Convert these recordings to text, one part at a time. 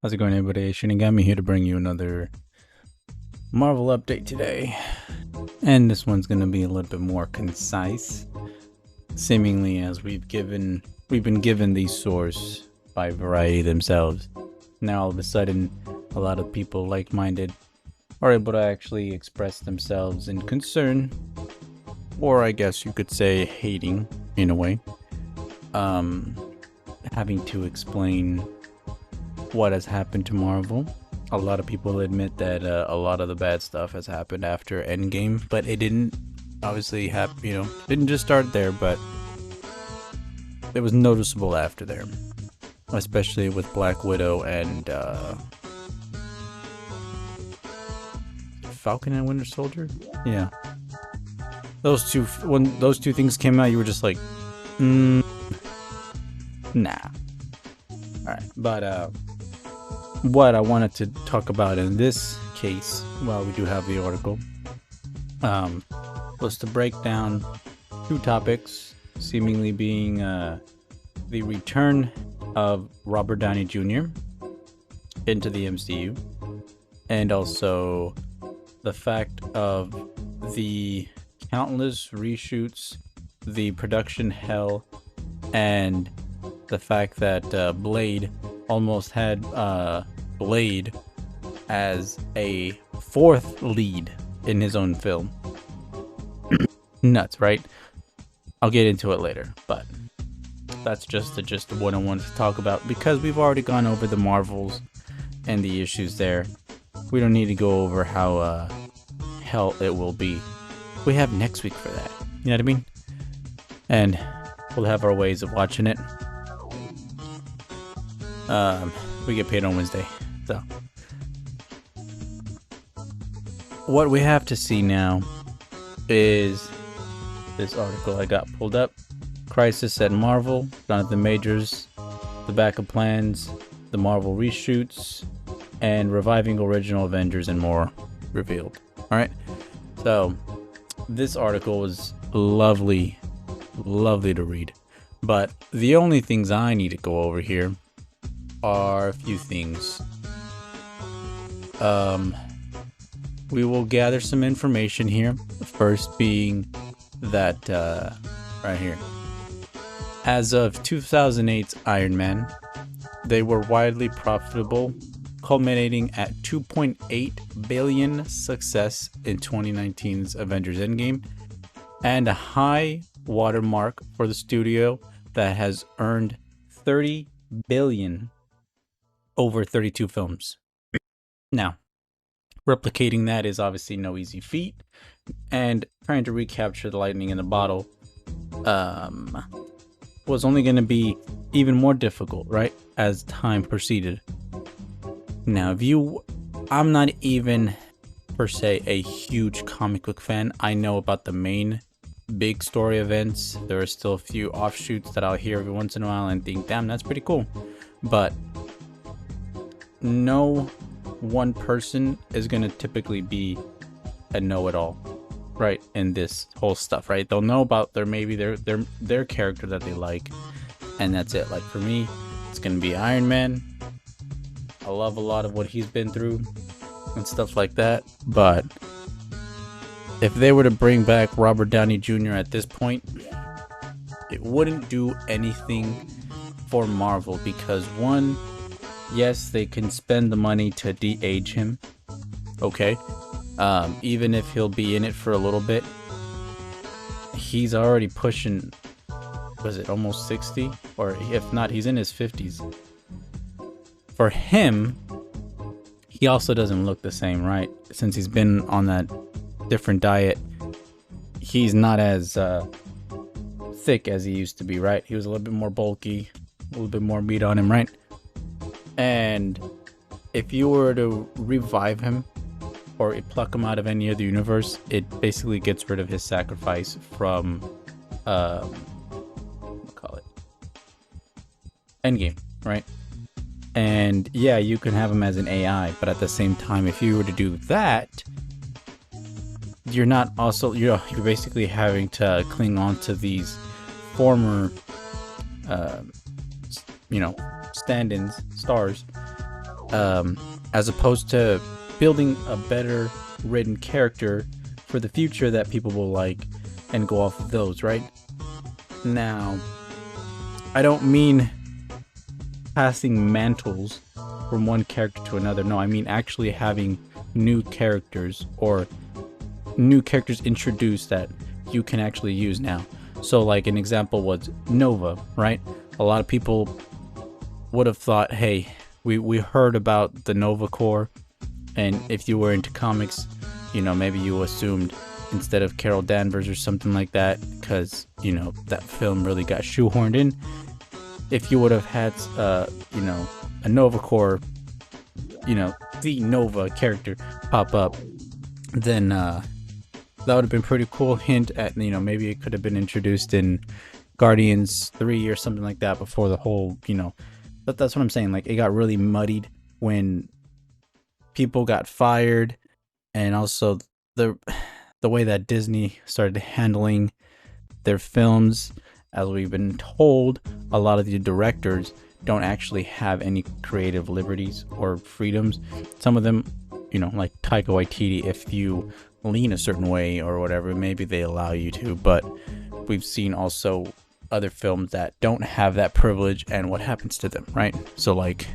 How's it going, everybody? Shinigami here to bring you another Marvel update today. And this one's going to be a little bit more concise, seemingly as we've been given these source by Variety themselves. Now all of a sudden, a lot of people like-minded are able to actually express themselves in concern, or I guess you could say hating in a way, having to explain what has happened to Marvel. A lot of people admit that a lot of the bad stuff has happened after Endgame, but it didn't obviously happen, didn't just start there, but it was noticeable after there, especially with Black Widow and Falcon and Winter Soldier. Yeah, those two, when those two things came out, you were just like, nah. Alright, but what I wanted to talk about in this case, while we do have the article, was to break down two topics, seemingly being the return of Robert Downey Jr. into the MCU, and also the fact of the countless reshoots, the production hell, and the fact that Blade almost had Blade as a fourth lead in his own film. Nuts, right? I'll get into it later, but that's just what I wanted to talk about, because we've already gone over the Marvels and the issues there. We don't need to go over how hell it will be. We have next week for that. You know what I mean? And we'll have our ways of watching it. We get paid on Wednesday, so what we have to see now is this article I got pulled up. Crisis at Marvel, Jonathan Majors, the backup plans, the Marvel reshoots, and reviving original Avengers and more revealed. Alright, so this article was lovely to read, but the only things I need to go over here are a few things. We will gather some information here. The first being that right here, as of 2008's Iron Man, they were widely profitable, culminating at 2.8 billion success in 2019's Avengers Endgame, and a high watermark for the studio that has earned 30 billion over 32 films. Now, replicating that is obviously no easy feat, and trying to recapture the lightning in the bottle was only going to be even more difficult, right, as time proceeded. Now, I'm not even per se a huge comic book fan. I know about the main big story events. There are still a few offshoots that I'll hear every once in a while and think, damn, that's pretty cool. But no one person is going to typically be a know-it-all, right, in this whole stuff, right? They'll know about their character that they like, and that's it. Like for me, it's going to be Iron Man. I love a lot of what he's been through and stuff like that, but if they were to bring back Robert Downey Jr. at this point, it wouldn't do anything for Marvel, because one, yes, they can spend the money to de-age him, okay, even if he'll be in it for a little bit. He's already pushing, was it almost 60, or if not, he's in his 50s. For him, he also doesn't look the same, right? Since he's been on that different diet, he's not as thick as he used to be, right? He was a little bit more bulky, a little bit more meat on him, right? And if you were to revive him or pluck him out of any other universe, it basically gets rid of his sacrifice from Endgame, right? And yeah, you can have him as an AI, but at the same time, if you were to do that, you're basically having to cling on to these former stand-ins, stars, as opposed to building a better written character for the future that people will like and go off of those, right? Now, I don't mean passing mantles from one character to another. No, I mean actually having new characters, or new characters introduced that you can actually use now. So like an example was Nova, right? A lot of people would have thought, hey, we heard about the Nova Corps, and if you were into comics, you know, maybe you assumed instead of Carol Danvers or something like that, because, you know, that film really got shoehorned in. If you would have had, you know, a Nova Corps, you know, the Nova character pop up, then that would have been pretty cool. Hint at, you know, maybe it could have been introduced in Guardians 3 or something like that before the whole, you know, but that's what I'm saying. Like, it got really muddied when people got fired, and also the way that Disney started handling their films. As we've been told, a lot of the directors don't actually have any creative liberties or freedoms. Some of them, you know, like Taika Waititi, if you lean a certain way or whatever, maybe they allow you to, but we've seen also other films that don't have that privilege and what happens to them, right? So like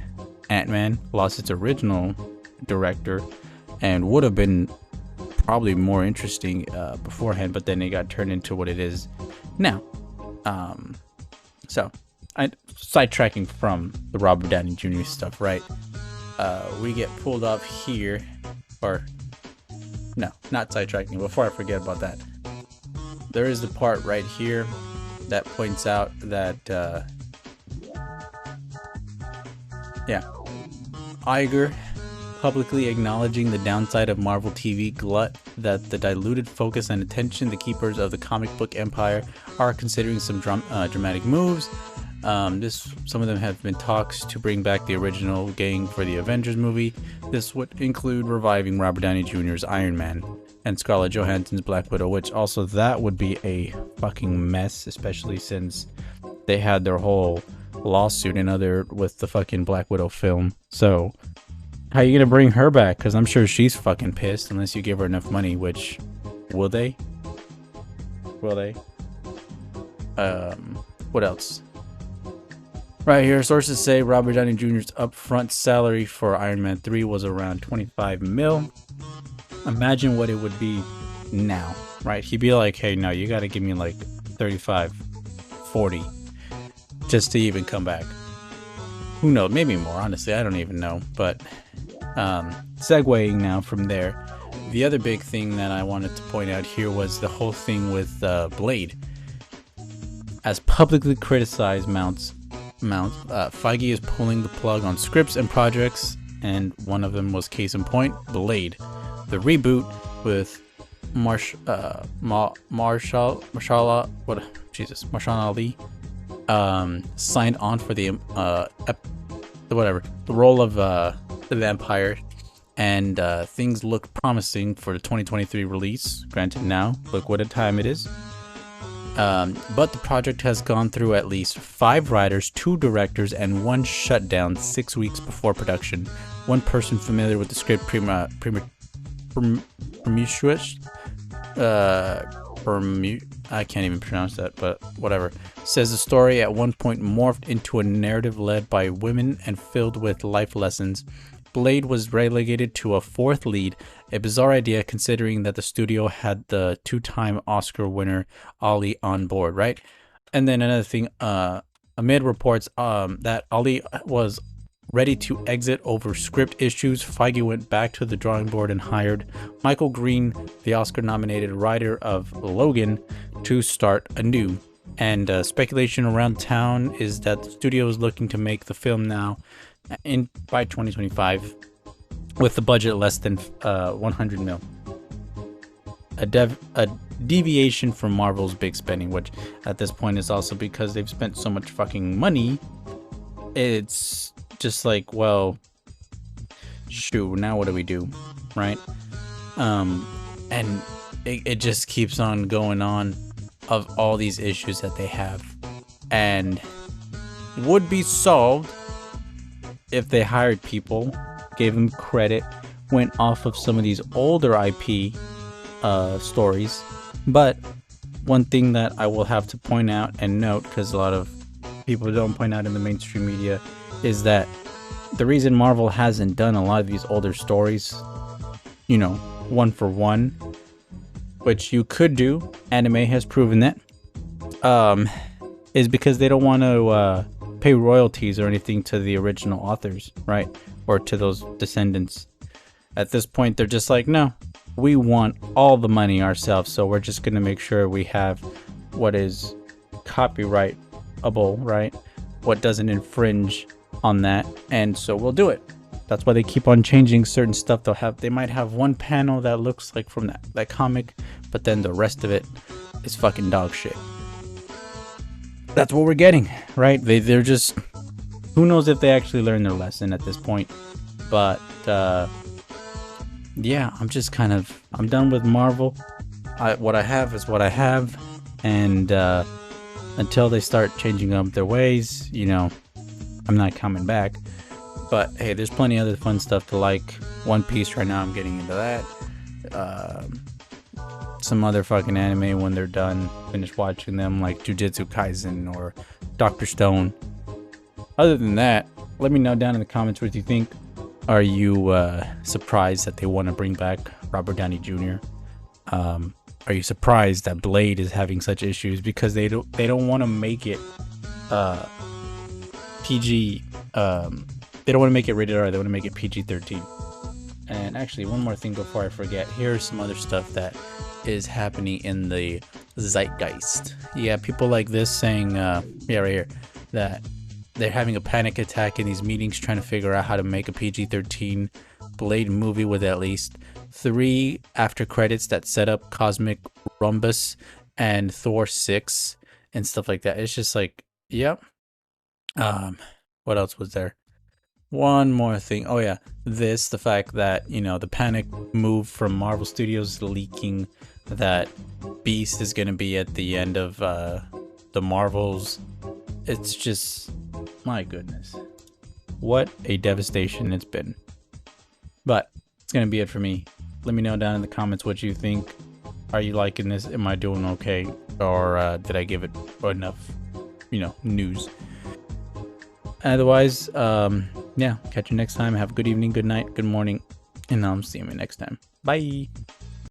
Ant-Man lost its original director and would have been probably more interesting beforehand, but then it got turned into what it is now. So I sidetracking from the Robert Downey Jr. stuff, right? We get pulled off here, or no, not sidetracking. Before I forget about that, there is the part right here that points out that yeah, Iger publicly acknowledging the downside of Marvel TV glut, that the diluted focus and attention the keepers of the comic book empire are considering some dramatic moves. Some of them have been talks to bring back the original gang for the Avengers movie. This would include reviving Robert Downey Jr.'s Iron Man and Scarlett Johansson's Black Widow, which also that would be a fucking mess, especially since they had their whole lawsuit and other with the fucking Black Widow film. So how are you gonna bring her back? Because I'm sure she's fucking pissed unless you give her enough money, which will they? Will they? What else? Right here, sources say Robert Downey Jr.'s upfront salary for Iron Man 3 was around 25 mil. Imagine what it would be now, right? He'd be like, hey, no, you gotta give me like 35, 40 just to even come back. Who knows? Maybe more, honestly. I don't even know. But segueing now from there, the other big thing that I wanted to point out here was the whole thing with Blade. As publicly criticized Feige is pulling the plug on scripts and projects, and one of them was case in point, Blade. The reboot with Mahershala Ali signed on for the role of the vampire, and things look promising for the 2023 release. Granted, now look what a time it is. But the project has gone through at least 5 writers, 2 directors, and 1 shutdown 6 weeks before production. One person familiar with the script, I can't even pronounce that, but whatever, says the story at one point morphed into a narrative led by women and filled with life lessons. Blade was relegated to a 4th lead, a bizarre idea considering that the studio had the 2-time Oscar winner Ali on board, right? And then another thing, amid reports that Ali was ready to exit over script issues, Feige went back to the drawing board and hired Michael Green, the Oscar-nominated writer of Logan, to start anew. And speculation around town is that the studio is looking to make the film now by 2025 with the budget less than 100 mil. A deviation from Marvel's big spending, which at this point is also because they've spent so much fucking money. It's just like, well, shoot, now what do we do, right? And it just keeps on going on of all these issues that they have, and would be solved if they hired people, gave them credit, went off of some of these older IP stories. But one thing that I will have to point out and note, because a lot of people don't point out in the mainstream media, is that the reason Marvel hasn't done a lot of these older stories, you know, one for one, which you could do, anime has proven that, is because they don't want to pay royalties or anything to the original authors, right? Or to those descendants. At this point, they're just like, no, we want all the money ourselves, so we're just going to make sure we have what is copyrightable, right? What doesn't infringe on that, and so we'll do it. That's why they keep on changing certain stuff. They might have one panel that looks like from that comic, but then the rest of it is fucking dog shit. That's what we're getting, right? They're just, who knows if they actually learned their lesson at this point. But yeah, I'm done with Marvel. What I have is what I have, and until they start changing up their ways, you know, I'm not coming back. But hey, there's plenty of other fun stuff to like. One Piece right now, I'm getting into that. Some other fucking anime when they're done, finish watching them, like Jujutsu Kaisen or Dr. Stone. Other than that, let me know down in the comments what you think. Are you surprised that they want to bring back Robert Downey Jr.? Are you surprised that Blade is having such issues because they don't want to make it PG? They don't want to make it rated R. They want to make it PG-13. And actually, one more thing before I forget. Here's some other stuff that is happening in the zeitgeist. Yeah, people like this saying, yeah, right here, that they're having a panic attack in these meetings trying to figure out how to make a PG-13 Blade movie with at least 3 after credits that set up Cosmic Rumbus and Thor 6 and stuff like that. It's just like, yep. What else was there? One more thing. Oh yeah, the fact that, you know, the panic move from Marvel Studios leaking that Beast is gonna be at the end of the Marvels. It's just, my goodness, what a devastation it's been. But it's gonna be it for me. Let me know down in the comments what you think. Are you liking this? Am I doing okay? Or did I give it enough, you know, news? Otherwise, yeah, catch you next time. Have a good evening, good night, good morning, and I'll see you next time. Bye.